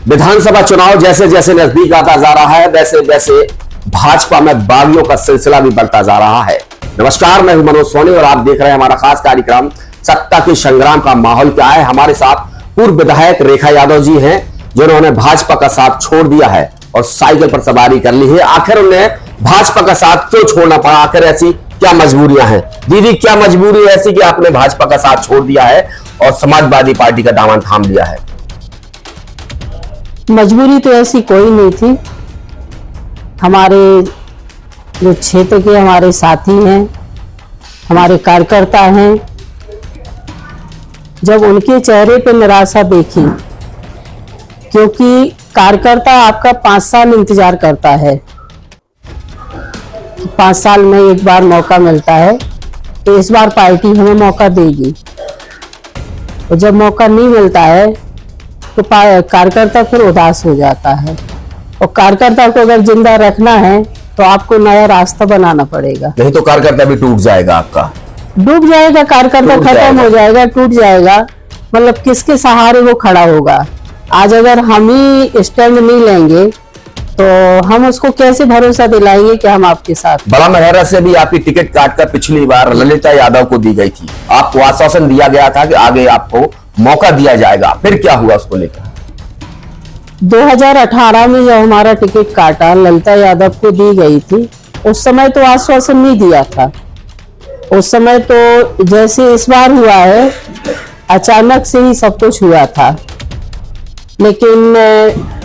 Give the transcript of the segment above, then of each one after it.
विधानसभा चुनाव जैसे जैसे नजदीक आता जा रहा है, वैसे वैसे भाजपा में बागियों का सिलसिला भी बढ़ता जा रहा है। नमस्कार, मैं हूं मनोज सोनी और आप देख रहे हैं हमारा खास कार्यक्रम सत्ता की संग्राम का माहौल क्या है। हमारे साथ पूर्व विधायक रेखा यादव जी हैं, जिन्होंने भाजपा का साथ छोड़ दिया है और साइकिल पर सवारी कर ली है। आखिर उन्हें भाजपा का साथ क्यों छोड़ना पड़ा, आखिर ऐसी क्या मजबूरियां हैं? दीदी, क्या मजबूरी है ऐसी कि आपने भाजपा का साथ छोड़ दिया है और समाजवादी पार्टी का दामन थाम लिया है? मजबूरी तो ऐसी कोई नहीं थी। हमारे जो क्षेत्र के हमारे साथी हैं, हमारे कार्यकर्ता हैं, जब उनके चेहरे पर निराशा देखी, क्योंकि कार्यकर्ता आपका 5 साल इंतजार करता है, 5 साल में एक बार मौका मिलता है, तो इस बार पार्टी हमें मौका देगी। और जब मौका नहीं मिलता है तो कार्यकर्ता फिर उदास हो जाता है। और कार्यकर्ता को अगर जिंदा रखना है तो आपको नया रास्ता बनाना पड़ेगा, नहीं तो कार्यकर्ता भी टूट जाएगा, आपका डूब जाएगा, कार्यकर्ता खत्म हो जाएगा, टूट जाएगा। मतलब किसके सहारे वो खड़ा होगा? आज अगर हम ही स्टैंड नहीं लेंगे तो हम उसको कैसे भरोसा दिलाएंगे कि हम आपके साथ? बड़ा महरा से भी आपकी टिकट काटकर पिछली बार ललिता यादव को दी गई थी। आपको आश्वासन दिया गया था कि आगे आपको मौका दिया जाएगा, फिर क्या हुआ उसको लेकर? 2018 में जब हमारा टिकट काटा, ललिता यादव को दी गई थी, उस समय तो आश्वासन नहीं दिया था। उस समय तो जैसे इस बार हुआ है, अचानक से ही सब कुछ हुआ था। लेकिन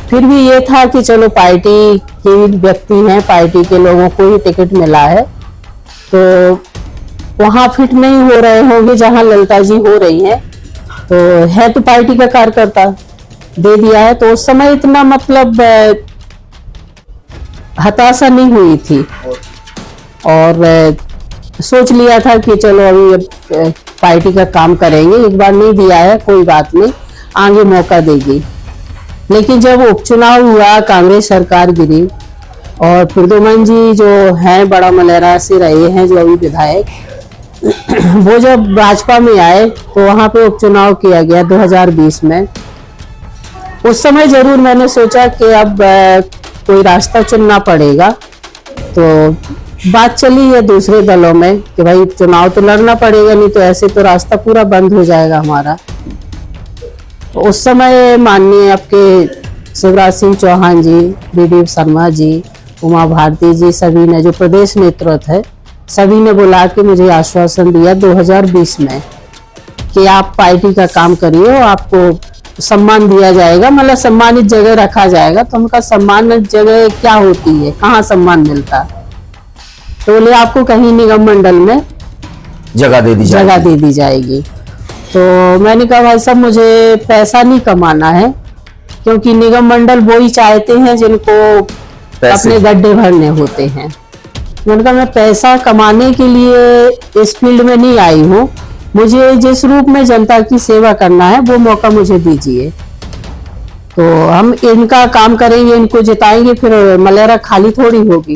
फिर भी ये था कि चलो पार्टी के व्यक्ति हैं, पार्टी के लोगों को ही टिकट मिला है, तो वहां फिट नहीं हो रहे होंगे जहां ललिता जी हो रही हैं, तो है तो पार्टी का कार्यकर्ता, दे दिया है। तो उस समय इतना मतलब हताशा नहीं हुई थी और सोच लिया था कि चलो अभी पार्टी का काम करेंगे, एक बार नहीं दिया है कोई बात नहीं, आगे मौका देगी। लेकिन जब उपचुनाव हुआ, कांग्रेस सरकार गिरी और प्रद्युमन जी जो हैं बड़ा मलेरा से रहे हैं, जो अभी विधायक, वो जब भाजपा में आए तो वहां पे उपचुनाव किया गया 2020 में। उस समय जरूर मैंने सोचा कि अब कोई रास्ता चुनना पड़ेगा। तो बात चली है दूसरे दलों में कि भाई चुनाव तो लड़ना पड़ेगा, नहीं तो ऐसे तो रास्ता पूरा बंद हो जाएगा हमारा। तो उस समय माननीय आपके शिवराज सिंह चौहान जी, बीडी शर्मा जी, उमा भारती जी, सभी ने, जो प्रदेश नेतृत्व है, सभी ने बुला के मुझे आश्वासन दिया 2020 में कि आप पार्टी का काम करिए और आपको सम्मान दिया जाएगा, मतलब सम्मानित जगह रखा जाएगा। तो उनका सम्मानित जगह क्या होती है, कहाँ सम्मान मिलता? तो बोले आपको कहीं निगम मंडल में जगह दे दी जाएगी। तो मैंने कहा भाई साहब, मुझे पैसा नहीं कमाना है, क्योंकि निगम मंडल वो ही चाहते हैं जिनको अपने गड्ढे भरने होते हैं। मैंने कहा मैं पैसा कमाने के लिए इस फील्ड में नहीं आई हूँ, मुझे जिस रूप में जनता की सेवा करना है वो मौका मुझे दीजिए। तो हम इनका काम करेंगे, इनको जिताएंगे, फिर मलेरा खाली थोड़ी होगी।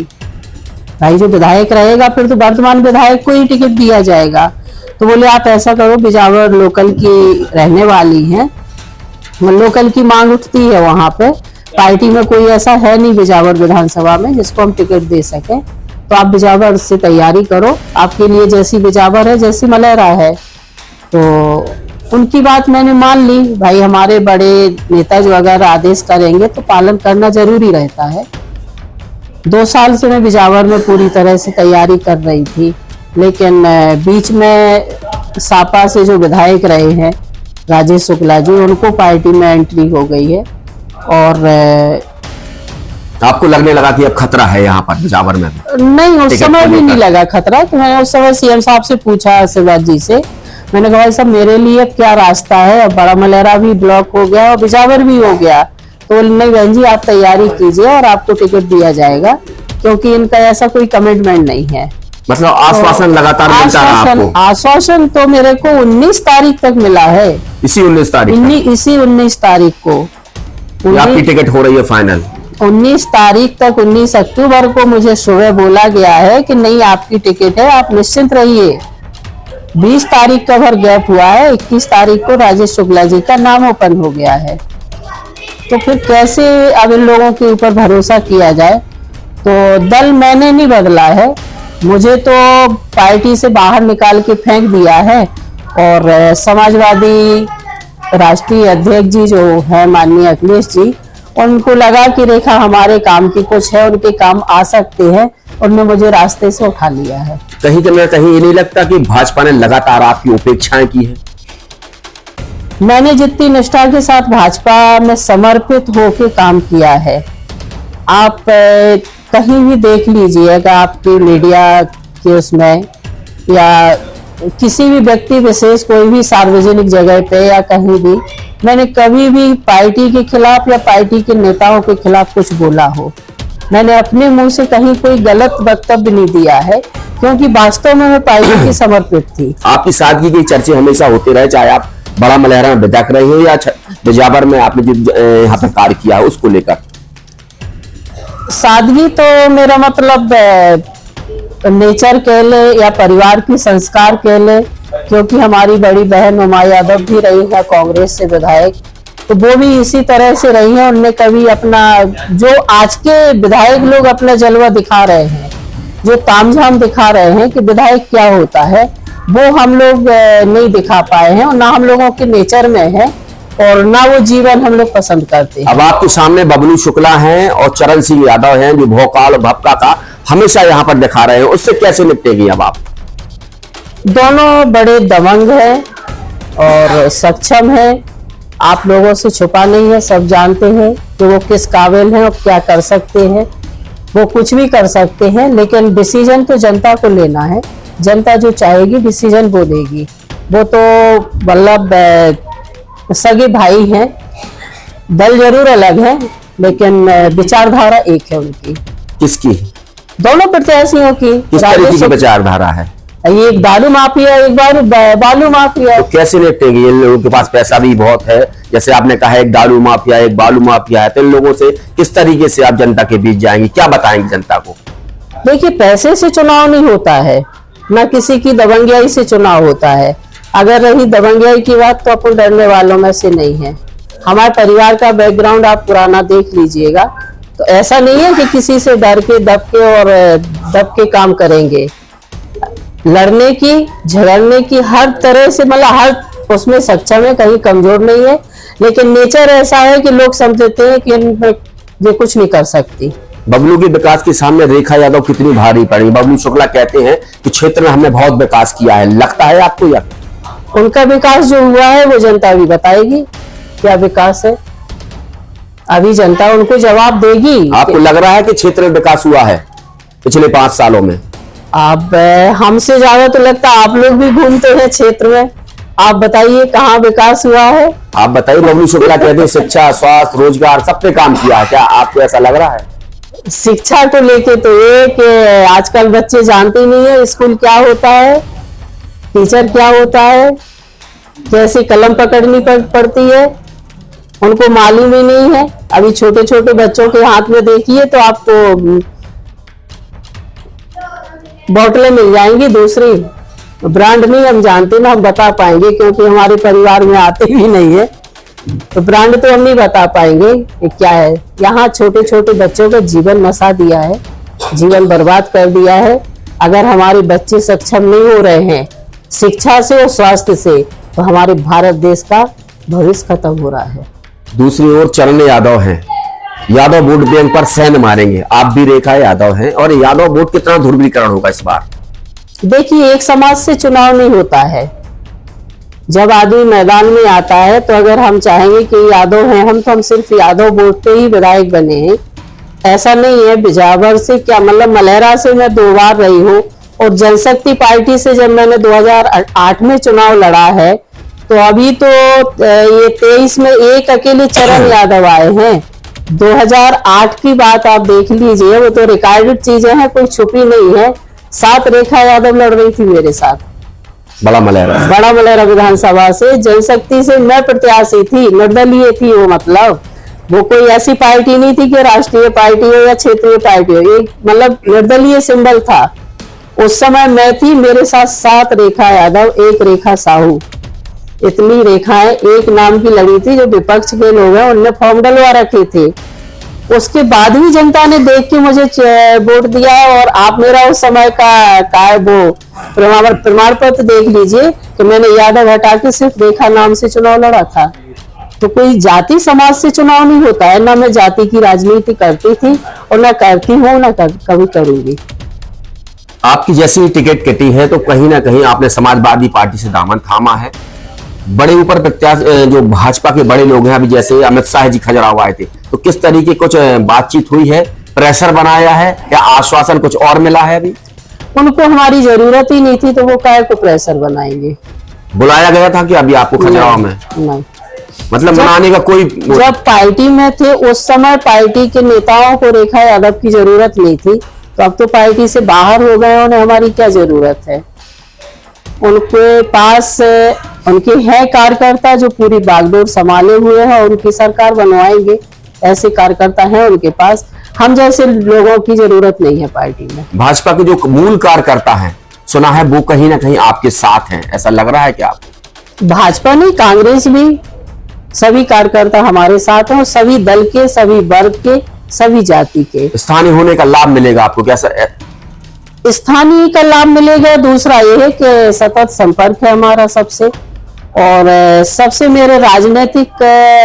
भाई जो विधायक रहेगा फिर तो वर्तमान विधायक को ही टिकट दिया जाएगा। तो बोले आप ऐसा करो, बिजावर लोकल की रहने वाली हैं, लोकल की मांग उठती है वहां पे, पार्टी में कोई ऐसा है नहीं बिजावर विधानसभा में जिसको हम टिकट दे सके, तो आप बिजावर से तैयारी करो, आपके लिए जैसी बिजावर है जैसी मलेरा है। तो उनकी बात मैंने मान ली। भाई हमारे बड़े नेता जो अगर आदेश करेंगे तो पालन करना जरूरी रहता है। 2 साल से मैं बिजावर में पूरी तरह से तैयारी कर रही थी, लेकिन बीच में सापा से जो विधायक रहे हैं राजेश शुक्ला जी, उनको पार्टी में एंट्री हो गई है और आपको लगने लगा कि अब खतरा है यहाँ पर बिजावर में? नहीं, उस समय भी नहीं लगा खतरा। तो मैंने उस समय सीएम साहब से पूछा, शिवराज जी से, मैंने कहा भाई साहब मेरे लिए क्या रास्ता है? अब बड़ा मलेरा भी ब्लॉक हो गया और बिजावर भी हो गया। तो नहीं बहन जी, आप तैयारी कीजिए और आपको टिकट दिया जाएगा, क्योंकि इनका ऐसा कोई कमिटमेंट नहीं है। मतलब आश्वासन लगातार मिलता रहा आपको? आश्वासन तो मेरे को 19 तारीख तक मिला है। इसी 19 तारीख को आपकी टिकट हो रही है फाइनल। 19 तारीख तक, 19 अक्टूबर को मुझे सुबह बोला गया है कि नहीं आपकी टिकट है, आप निश्चिंत रहिए। 20 तारीख का भर गैप हुआ है, 21 तारीख को राजेश शुक्ला जी का नाम ओपन हो गया है। तो फिर कैसे अब इन लोगों के ऊपर भरोसा किया जाए। तो दल मैंने नहीं बदला है, मुझे तो पार्टी से बाहर निकाल के फेंक दिया है। और समाजवादी राष्ट्रीय अध्यक्ष जी जो है माननीय अखिलेश जी, उनको लगा कि रेखा हमारे काम की कुछ है, उनके काम आ सकते हैं, उन्होंने मुझे रास्ते से उठा लिया है। कहीं ना कहीं ये नहीं लगता कि भाजपा ने लगातार आपकी उपेक्षाएं की है? मैंने जितनी निष्ठा के साथ भाजपा में समर्पित होकर काम किया है, आप कहीं भी देख लीजिएगा, आपके मीडिया के उसमें या किसी भी व्यक्ति विशेष कोई भी सार्वजनिक जगह पे या कहीं भी मैंने कभी भी पार्टी के खिलाफ या पार्टी के नेताओं के खिलाफ कुछ बोला हो। मैंने अपने मुंह से कहीं कोई गलत वक्तव्य नहीं दिया है, क्योंकि वास्तव में मैं पार्टी की समर्पित थी। आपकी सादगी की चर्चे हमेशा होते रहे, चाहे आप बड़ा मलहरा में विधायक रहे हैं या बिजावर में आपने जो यहाँ पे कार्य किया है उसको लेकर। सादगी तो मेरा मतलब नेचर कह ले या परिवार की संस्कार कह ले, क्योंकि हमारी बड़ी बहन उमा यादव भी रही है कांग्रेस से विधायक, तो वो भी इसी तरह से रही है। उनने कभी अपना, जो आज के विधायक लोग अपना जलवा दिखा रहे हैं, जो तामझाम दिखा रहे हैं कि विधायक क्या होता है, वो हम लोग नहीं दिखा पाए हैं और ना हम लोगों के नेचर में है और ना वो जीवन हम लोग पसंद करते हैं। अब आपके सामने बबलू शुक्ला हैं और चरण सिंह यादव हैं, जो भोकाल भपका का हमेशा यहाँ पर दिखा रहे हैं, उससे कैसे निपटेगी अब आप? दोनों बड़े दबंग हैं और सक्षम हैं, आप लोगों से छुपा नहीं है, सब जानते हैं कि वो किस काबिल हैं और क्या कर सकते हैं। वो कुछ भी कर सकते हैं, लेकिन डिसीजन तो जनता को लेना है। जनता जो चाहेगी डिसीजन वो देगी। वो तो मतलब सगे भाई हैं, दल जरूर अलग है लेकिन विचारधारा एक है उनकी। किसकी? दोनों प्रत्याशियों की। किस तरीके की विचारधारा है? ये एक दारू माफिया, एक बालू माफिया। तो कैसे निपटेंगे? इन लोगों के पास पैसा भी बहुत है, जैसे आपने कहा एक दारू माफिया एक बालू माफिया है, तो इन लोगों से किस तरीके से आप जनता के बीच जाएंगे, क्या बताएंगे जनता को? देखिए, पैसे से चुनाव नहीं होता है, ना किसी की दबंगियाई से चुनाव होता है। अगर रही दबंगियाई की बात तो अपन डरने वालों में से नहीं है। हमारे परिवार का बैकग्राउंड आप पुराना देख लीजिएगा, तो ऐसा नहीं है कि किसी से डर के दब के काम करेंगे। लड़ने की, झगड़ने की हर तरह से, मतलब हर उसमें सक्षम है, कहीं कमजोर नहीं है। लेकिन नेचर ऐसा है कि लोग समझते हैं कि ये कुछ नहीं कर सकती। बबलू के विकास के सामने रेखा यादव कितनी भारी पड़ी? बबलू शुक्ला कहते हैं कि क्षेत्र में हमने बहुत विकास किया है, लगता है आपको? या उनका विकास जो हुआ है वो जनता भी बताएगी क्या विकास है, अभी जनता उनको जवाब देगी। आपको लग रहा है कि क्षेत्र में विकास हुआ है पिछले 5 सालों में? अब हमसे ज्यादा तो लगता है आप लोग भी घूमते हैं क्षेत्र में, आप बताइए कहाँ विकास हुआ है? आप बताइए। बबलू शुक्ला कहते हैं शिक्षा, स्वास्थ्य, रोजगार सब पे काम किया है, क्या आपको ऐसा लग रहा है? शिक्षा को लेके तो ये कि आजकल बच्चे जानते ही नहीं है स्कूल क्या होता है, टीचर क्या होता है, कैसे कलम पकड़नी पड़ती है, उनको मालूम ही नहीं है। अभी छोटे छोटे बच्चों के हाथ में देखिए तो आपको बोतलें मिल जाएंगी, दूसरी ब्रांड नहीं हम जानते ना, हम बता पाएंगे क्योंकि हमारे परिवार में आते भी नहीं है, तो ब्रांड तो हम नहीं बता पाएंगे कि क्या है। यहाँ छोटे छोटे बच्चों का जीवन नसा दिया है, जीवन बर्बाद कर दिया है। अगर हमारे बच्चे सक्षम नहीं हो रहे हैं शिक्षा से और स्वास्थ्य से, तो हमारे भारत देश का भविष्य खत्म हो रहा है। दूसरी ओर चरण यादव हैं, यादव वोट बैंक पर सैन मारेंगे, आप भी रेखा यादव हैं, और यादव वोट कितना ध्रुवीकरण होगा इस बार? देखिए, एक समाज से चुनाव नहीं होता है। जब आदमी मैदान में आता है तो अगर हम चाहेंगे कि यादव हैं हम, तो हम सिर्फ यादव वोट पे ही विधायक बने हैं, ऐसा नहीं है। बिजावर से क्या मतलब, मलहरा से मैं 2 बार रही हूँ और जनशक्ति पार्टी से जब मैंने 2008 में चुनाव लड़ा है, तो अभी तो ये 23 में एक अकेले चरण यादव आए हैं। 2008 की बात आप देख लीजिए, वो तो रिकॉर्डेड चीजें हैं, कोई छुपी नहीं है। 7 रेखा यादव लड़ रही थी मेरे साथ, बड़ा मलहरा विधानसभा से। जनशक्ति से मैं प्रत्याशी थी, निर्दलीय थी वो, मतलब वो कोई ऐसी पार्टी नहीं थी कि राष्ट्रीय पार्टी हो या क्षेत्रीय पार्टी हो, एक मतलब निर्दलीय सिंबल था। उस समय मैं थी, मेरे साथ 7 रेखा यादव, 1 रेखा साहू, इतनी रेखाएं एक नाम की लगी थी, जो विपक्ष के लोग हैं उनने फॉर्म डलवा रखे थे। उसके बाद भी जनता ने देख के मुझे वोट दिया है। और आप मेरा उस समय का वो प्रमाण पत्र देख लीजिए कि मैंने यादव हटा के सिर्फ रेखा नाम से चुनाव लड़ा था। तो कोई जाति समाज से चुनाव नहीं होता है। ना मैं जाति की राजनीति करती थी और ना करती हूँ, ना कभी करूंगी। आपकी जैसी टिकट कटी है तो कहीं ना कहीं आपने समाजवादी पार्टी से दामन थामा है। बड़े ऊपर प्रत्याशी जो भाजपा के बड़े लोग हैं, अभी जैसे अमित शाह जी खजुराहो आए थे, तो किस तरीके कुछ बातचीत हुई है, प्रेशर बनाया है या आश्वासन कुछ और मिला है? अभी उनको हमारी जरूरत ही नहीं थी तो वो काहे को प्रेशर बनाएंगे। बुलाया गया था कि अभी आपको खजुराहो में? नहीं, मतलब मनाने का कोई? जब पार्टी में थे उस समय पार्टी के नेताओं को रेखा यादव की जरूरत नहीं थी, तो अब तो पार्टी से बाहर हो गए, उन्हें हमारी क्या जरूरत है। उनके पास उनके हैं कार्यकर्ता जो पूरी बागडोर संभाले हुए हैं, उनकी सरकार बनवाएंगे, ऐसे कार्यकर्ता हैं उनके पास। हम जैसे लोगों की जरूरत नहीं है पार्टी में। भाजपा के जो मूल कार्यकर्ता हैं, सुना है वो कहीं ना कहीं आपके साथ हैं, ऐसा लग रहा है क्या आपको? भाजपा नहीं, कांग्रेस भी, सभी कार्यकर्ता हमारे साथ हैं, सभी दल के, सभी वर्ग के, सभी जाति के। स्थानीय होने का लाभ मिलेगा आपको क्या? स्थानीय का लाभ मिलेगा। दूसरा ये है कि सतत संपर्क है हमारा सबसे, और सबसे मेरे राजनीतिक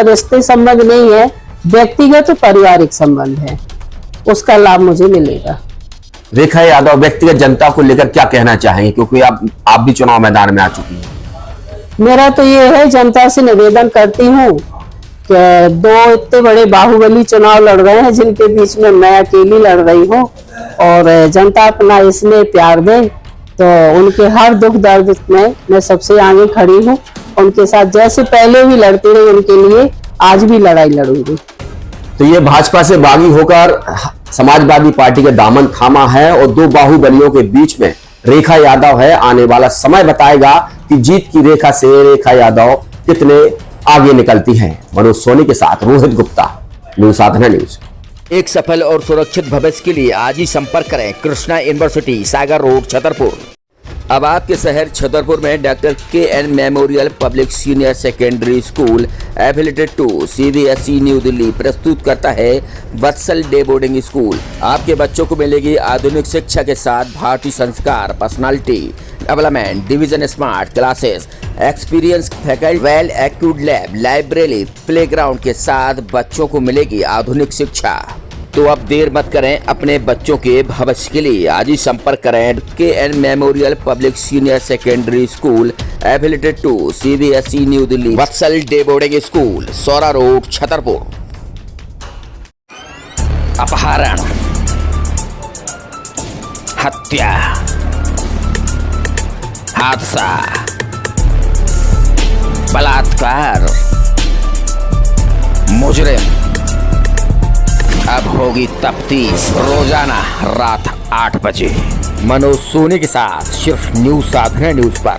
रिश्ते संबंध नहीं है, व्यक्तिगत पारिवारिक संबंध है, उसका लाभ मुझे मिलेगा। रेखा यादव व्यक्तिगत जनता को लेकर क्या कहना चाहेंगे, क्योंकि आप भी चुनाव मैदान में आ चुकी हैं? मेरा तो ये है, जनता से निवेदन करती हूँ कि दो इतने बड़े बाहुबली चुनाव लड़ रहे हैं, जिनके बीच में मैं अकेली लड़ रही हूँ, और जनता अपना इसमें प्यार दे तो उनके हर दुख दर्द में मैं सबसे आगे खड़ी हूँ। उनके साथ जैसे पहले भी लड़ती रही, उनके लिए आज भी लड़ाई लड़ूंगी। तो ये भाजपा से बागी होकर समाजवादी पार्टी का दामन थामा है और दो बाहुबलियों के बीच में रेखा यादव है। आने वाला समय बताएगा कि जीत की रेखा से रेखा यादव कितने आगे निकलती हैं। मनोज सोनी के साथ रोहित गुप्ता, न्यूज साधना न्यूज। एक सफल और सुरक्षित भविष्य के लिए आज ही संपर्क करें कृष्णा यूनिवर्सिटी, सागर रोड, छतरपुर। अब आपके शहर छतरपुर में doctor K N. Memorial public senior secondary school affiliated to CBSE new Delhi प्रस्तुत करता है वत्सल डे बोर्डिंग स्कूल। आपके बच्चों को मिलेगी आधुनिक शिक्षा के साथ भारतीय संस्कार, personality development, division smart classes, experience faculty, well accrued lab, library, playground के साथ बच्चों को मिलेगी आधुनिक शिक्षा। तो अब देर मत करें, अपने बच्चों के भविष्य के लिए आज ही संपर्क करें K N. Memorial public senior secondary school affiliated to CBSE new Delhi, Vatsal day boarding school, Saura road, Chhatarpur. अपहरण, हत्या, हादसा, बलात्कार, मुजरिम, अब होगी तफ्तीश। रोजाना रात 8 बजे मनोज सोनी के साथ सिर्फ न्यूज साधना न्यूज पर।